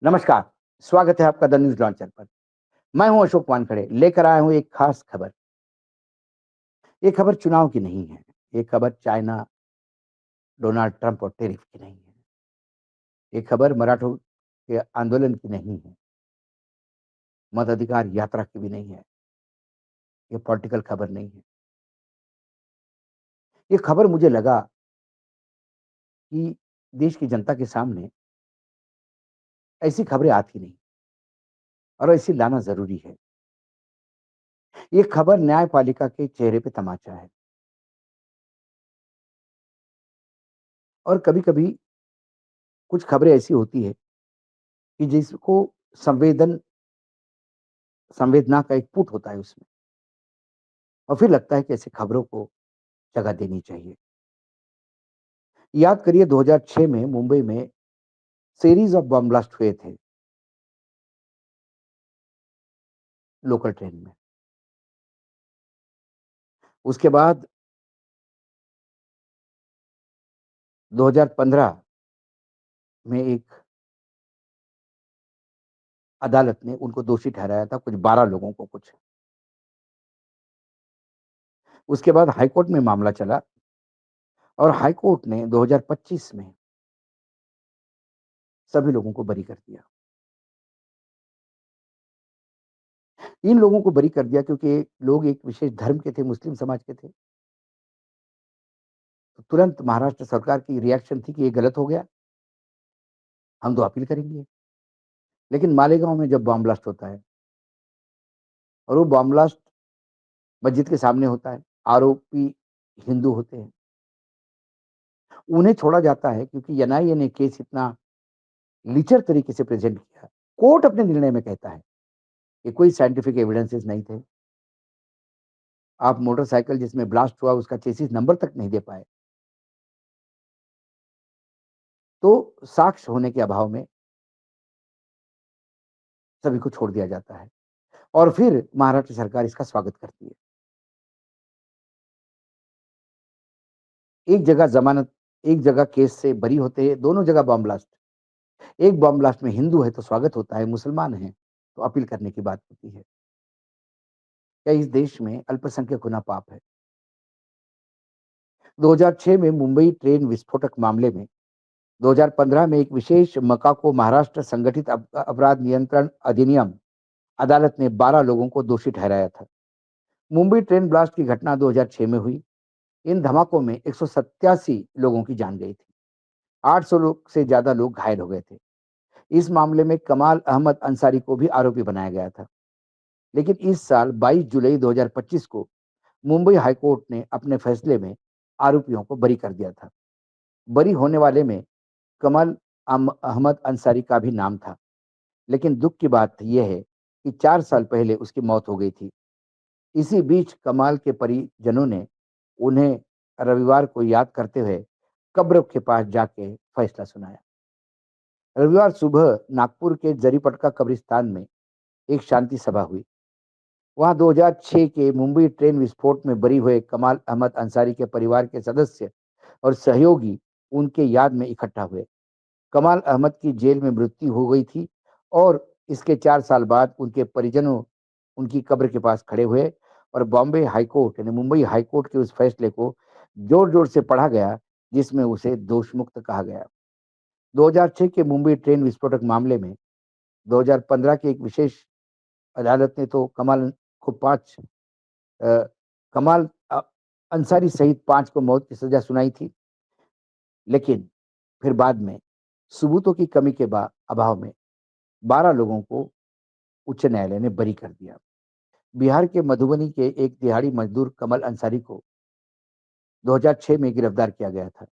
नमस्कार, स्वागत है आपका द न्यूज़ लॉन्चर पर। मैं हूं अशोक वानखड़े, लेकर आया हूं एक खास खबर। ये खबर चुनाव की नहीं है, ये खबर चाइना, डोनाल्ड ट्रंप और टैरिफ की नहीं है। ये खबर मराठों के आंदोलन की नहीं है, मताधिकार यात्रा की भी नहीं है, ये पॉलिटिकल खबर नहीं है। ये खबर मुझे लगा कि देश की जनता के सामने ऐसी खबरें आती नहीं और ऐसी लाना ज़रूरी है। ये खबर न्यायपालिका के चेहरे पे तमाचा है और कभी-कभी कुछ खबरें ऐसी होती है कि जिसको संवेदना का एक पुट होता है उसमें। और फिर लगता है कि ऐसी खबरों को जगह देनी चाहिए। याद करिए 2006 में मुंबई में सीरीज ऑफ बॉम्ब ब्लास्ट हुए थे लोकल ट्रेन में। उसके बाद 2015 में एक अदालत ने उनको दोषी ठहराया था, कुछ 12 लोगों को कुछ। उसके बाद हाई कोर्ट में मामला चला और हाई कोर्ट ने 2025 में सभी लोगों को बरी कर दिया। इन लोगों को बरी कर दिया क्योंकि लोग एक विशेष धर्म के थे, मुस्लिम समाज के थे। तो तुरंत महाराष्ट्र सरकार की रिएक्शन थी कि ये गलत हो गया, हम तो अपील करेंगे। लेकिन मालेगांव में जब बॉम्ब ब्लास्ट होता है और वो बॉम्ब ब्लास्ट मस्जिद के सामने होता है, आरोपी हिंदू होते हैं, उन्हें छोड़ा जाता है क्योंकि एनआईए ने केस इतना लीचर तरीके से प्रेजेंट किया। कोर्ट अपने निर्णय में कहता है कि कोई साइंटिफिक एविडेंसेस नहीं थे। आप मोटरसाइकिल जिसमें ब्लास्ट हुआ उसका चेसिस नंबर तक नहीं दे पाए। तो साक्ष्य होने के अभाव में सभी को छोड़ दिया जाता है और फिर महाराष्ट्र सरकार इसका स्वागत करती है। एक जगह जमानत, एक जगह केस से बरी होते हैं, दोनों जगह बॉम्ब ब्लास्ट। एक बॉम्ब ब्लास्ट में हिंदू है तो स्वागत होता है, मुसलमान है तो अपील करने की बात होती है। क्या इस देश में अल्पसंख्यक होना पाप है? 2006 में मुंबई ट्रेन विस्फोटक मामले में 2015 में एक विशेष मका को महाराष्ट्र संगठित अपराध नियंत्रण अधिनियम अदालत ने 12 लोगों को दोषी ठहराया था। मुंबई ट्रेन ब्लास्ट की घटना 2006 में हुई। इन धमाकों में 187 लोगों की जान गई थी। 800 लोग से ज्यादा लोग घायल हो गए थे। इस मामले में कमाल अहमद अंसारी को भी आरोपी बनाया गया था। लेकिन इस साल 22 जुलाई 2025 को मुंबई हाईकोर्ट ने अपने फैसले में आरोपियों को बरी कर दिया था। बरी होने वाले में कमल अहमद अंसारी का भी नाम था। लेकिन दुख की बात यह है कि 4 साल पहले उसकी मौत हो गई थी। इसी बीच कमाल के परिजनों ने उन्हें रविवार को याद करते हुए कब्र के पास जाके फैसला सुनाया। रविवार सुबह नागपुर के जरीपटका कब्रिस्तान में एक शांति सभा हुई। वहां 2006 के मुंबई ट्रेन विस्फोट में बरी हुए कमाल अहमद अंसारी के परिवार के सदस्य और सहयोगी उनके याद में इकट्ठा हुए। कमाल अहमद की जेल में मृत्यु हो गई थी और इसके 4 साल बाद उनके परिजनों उनकी कब्र के पास खड़े हुए और बॉम्बे हाईकोर्ट यानी मुंबई हाईकोर्ट के उस फैसले को जोर-जोर से पढ़ा गया जिसमें उसे दोषमुक्त कहा गया। 2006 के मुंबई ट्रेन विस्फोटक मामले में 2015 की एक विशेष अदालत ने तो कमाल को 5 अ, कमाल अंसारी सहित 5 को मौत की सजा सुनाई थी। लेकिन फिर बाद में सबूतों की कमी के अभाव में 12 लोगों को उच्च न्यायालय ने बरी कर दिया। बिहार के मधुबनी के एक दिहाड़ी मजदूर कमल अंसारी को 2006 में गिरफ्तार किया गया था।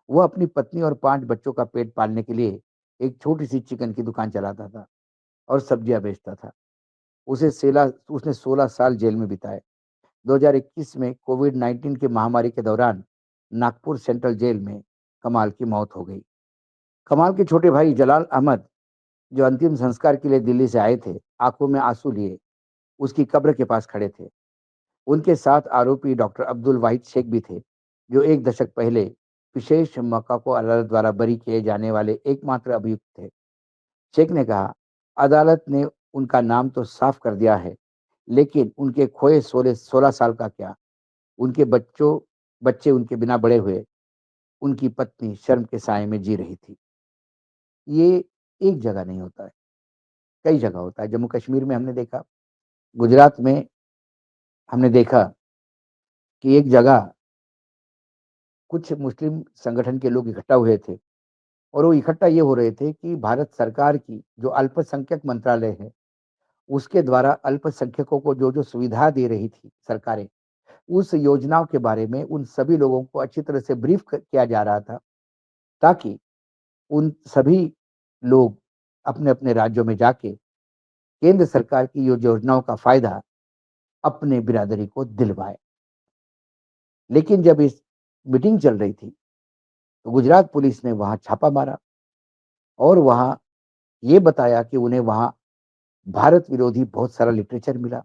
वह अपनी पत्नी और 5 बच्चों का पेट पालने के लिए एक छोटी-सी चिकन की दुकान चलाता था और सब्जियां बेचता था। उसने 16 साल जेल में बिताए। 2021 में कोविड-19 की महामारी के दौरान नागपुर सेंट्रल जेल में कमाल की मौत हो गई। कमाल के छोटे भाई जलाल अहमद, जो अंतिम संस्कार के लिए दिल्ली से आए थे, आंखों में आंसू लिए उसकी कब्र के पास खड़े थे। उनके साथ आरोपी डॉक्टर अब्दुल वाहिद शेख भी थे, जो 1 दशक पहले विशेष मौका को अदालत द्वारा बरी किए जाने वाले एकमात्र अभियुक्त थे। शेख ने कहा, अदालत ने उनका नाम तो साफ कर दिया है, लेकिन उनके खोए 16 साल का क्या? उनके बच्चे उनके बिना बड़े हुए, उनकी पत्नी शर्म के साए में जी रही थी। ये एक जगह नहीं होता है, कई जगह होता है। जम्मू-कश्मीर में हमने देखा, गुजरात में हमने देखा कि एक जगह कुछ मुस्लिम संगठन के लोग इकट्ठा हुए थे और वो इकट्ठा ये हो रहे थे कि भारत सरकार की जो अल्पसंख्यक मंत्रालय है, उसके द्वारा अल्पसंख्यकों को जो-जो सुविधा दे रही थी सरकारें, उस योजनाओं के बारे में उन सभी लोगों को अच्छी तरह से ब्रीफ किया जा रहा था, ताकि उन सभी लोग अपने-अपने राज्यों में जाके केंद्र सरकार की यो योजनाओं का फ़ायदा अपने बिरादरी को दिलवाएँ। लेकिन जब इस मीटिंग चल रही थी, तो गुजरात पुलिस ने वहाँ छापा मारा और वहाँ ये बताया कि उन्हें वहाँ भारत विरोधी बहुत सारा लिटरेचर मिला।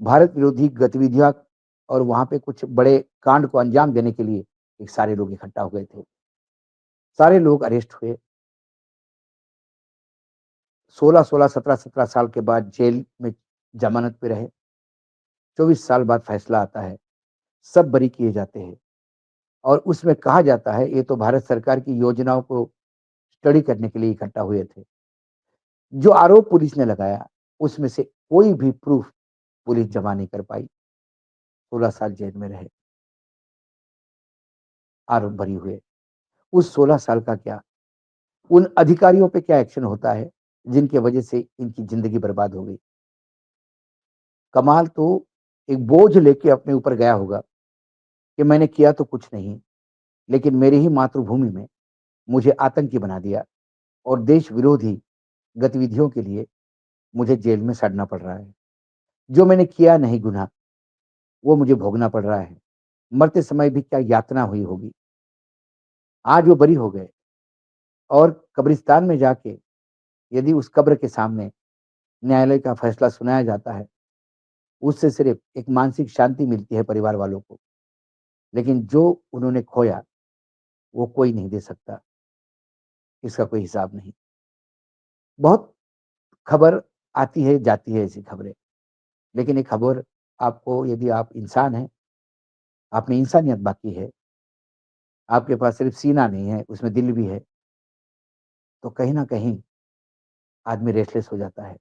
भारत विरोधी गतिविधियाँ और वहाँ पे कुछ बड़े कांड को अंजाम देने के लिए एक सारे लोग इकट्ठा हो गए थे। सारे लोग अरेस्ट हुए। 16-16, 17-17 साल के बाद जेल में ज़मानत पे रहे। 24 साल बाद फैसला आता है, सब बरी किए जाते हैं और उसमें कहा जाता है ये तो भारत सरकार की योजनाओं को स्टडी करने के लिए इकट्ठा हुए थे। जो आरोप पुलिस ने लगाया, उसमें से कोई भी प्रूफ पुलिस जमा नहीं कर पाई। 16 साल जेल में रहे, आरोप बरी हुए। उस 16 साल का क्या? उन अधिकारियों पे क्या एक्शन होता है, जिनकी वजह से इनकी ज़िंदगी बर्बाद हो गई? कमाल तो एक बोझ लेके अपने ऊपर गया होगा कि मैंने किया तो कुछ नहीं, लेकिन मेरी ही मातृभूमि में मुझे आतंकी बना दिया और देश विरोधी गतिविधियों के लिए मुझे जेल में सड़ना पड़ रहा है। जो मैंने किया नहीं गुनाह, वो मुझे भोगना पड़ रहा है। मरते समय भी क्या यातना हुई होगी। आज वो बरी हो गए और कब्रिस्तान में जाके यदि उस कब्र के सामने न्यायालय का फैसला सुनाया जाता है, उससे सिर्फ़ एक मानसिक शांति मिलती है परिवार वालों को। लेकिन जो उन्होंने खोया, वो कोई नहीं दे सकता, इसका कोई हिसाब नहीं। बहुत खबर आती है, जाती है ऐसी खबरें, लेकिन ये खबर आपको यदि आप इंसान हैं, आप में इंसानियत बाकी है, आपके पास सिर्फ़ सीना नहीं है, उसमें दिल भी है, तो कहीं न कहीं आदमी रेस्टलेस हो जाता है।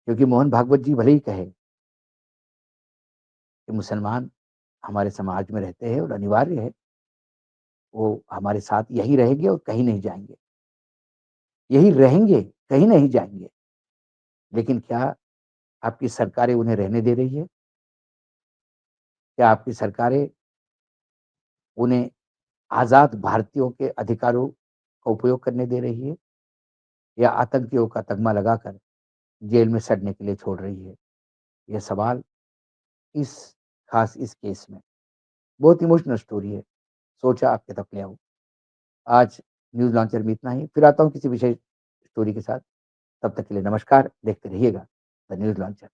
क्योंकि मोहन भागवत जी भले ही कहे कि मुसलमान हमारे समाज में रहते हैं और अनिवार्य है, वो हमारे साथ यहीं रहेंगे और कहीं नहीं जाएँगे। यहीं रहेंगे, कहीं नहीं जाएँगे। लेकिन क्या आपकी सरकारें उन्हें रहने दे रही है? क्या आपकी सरकारें उन्हें आज़ाद भारतीयों के अधिकारों का उपयोग करने दे रही है? या आतंकियों का तगमा लगाकर जेल में सड़ने के लिए छोड़ रही है? यह सवाल इस खास इस केस में बहुत इमोशनल स्टोरी है। सोचा आपके तक ले आऊँ। आज न्यूज़ लॉन्चर में इतना ही। फिर आता हूँ किसी विशेष स्टोरी के साथ। तब तक के लिए नमस्कार। देखते रहिएगा द न्यूज़ लॉन्चर।